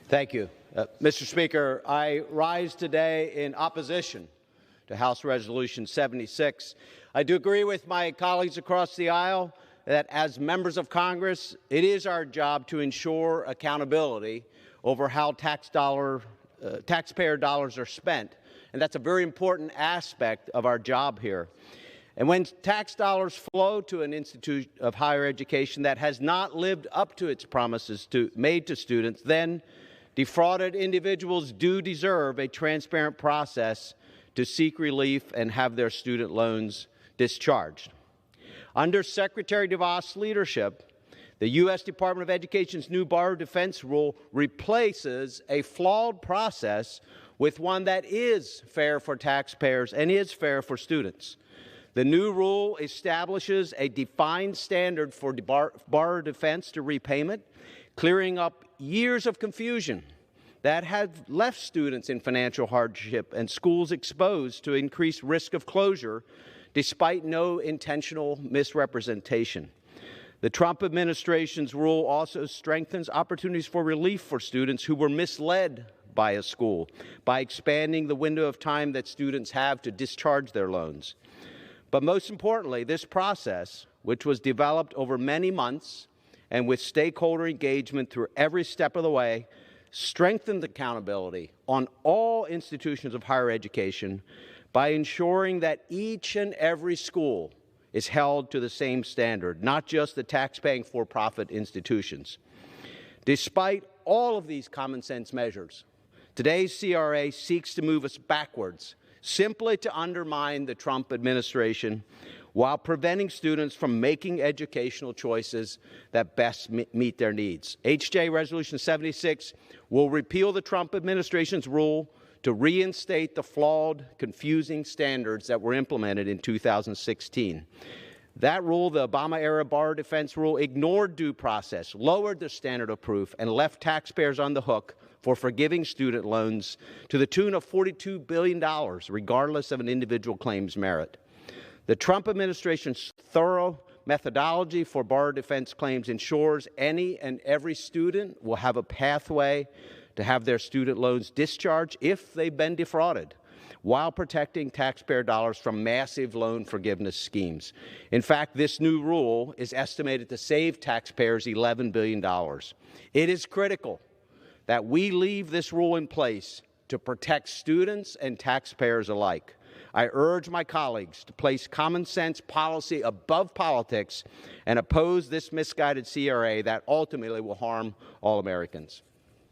Thank you. Mr. Speaker, I rise today in opposition to House Resolution 76. I do agree with my colleagues across the aisle that as members of Congress, it is our job to ensure accountability over how taxpayer dollars are spent. And that's a very important aspect of our job here. And when tax dollars flow to an institution of higher education that has not lived up to its promises made to students, then defrauded individuals do deserve a transparent process to seek relief and have their student loans discharged. Under Secretary DeVos' leadership, the U.S. Department of Education's new borrower defense rule replaces a flawed process with one that is fair for taxpayers and is fair for students. The new rule establishes a defined standard for borrower defense to repayment, clearing up years of confusion that have left students in financial hardship and schools exposed to increased risk of closure despite no intentional misrepresentation. The Trump administration's rule also strengthens opportunities for relief for students who were misled by a school by expanding the window of time that students have to discharge their loans. But most importantly, this process, which was developed over many months and with stakeholder engagement through every step of the way, strengthened accountability on all institutions of higher education by ensuring that each and every school is held to the same standard, not just the taxpaying for-profit institutions. Despite all of these common sense measures, today's CRA seeks to move us backwards, simply to undermine the Trump administration while preventing students from making educational choices that best meet their needs. HJ Resolution 76 will repeal the Trump administration's rule to reinstate the flawed, confusing standards that were implemented in 2016. That rule, the Obama-era borrower defense rule, ignored due process, lowered the standard of proof, and left taxpayers on the hook for forgiving student loans to the tune of $42 billion, regardless of an individual claim's merit. The Trump administration's thorough methodology for borrower defense claims ensures any and every student will have a pathway to have their student loans discharged if they've been defrauded, while protecting taxpayer dollars from massive loan forgiveness schemes. In fact, this new rule is estimated to save taxpayers $11 billion. It is critical that we leave this rule in place to protect students and taxpayers alike. I urge my colleagues to place common sense policy above politics and oppose this misguided CRA that ultimately will harm all Americans.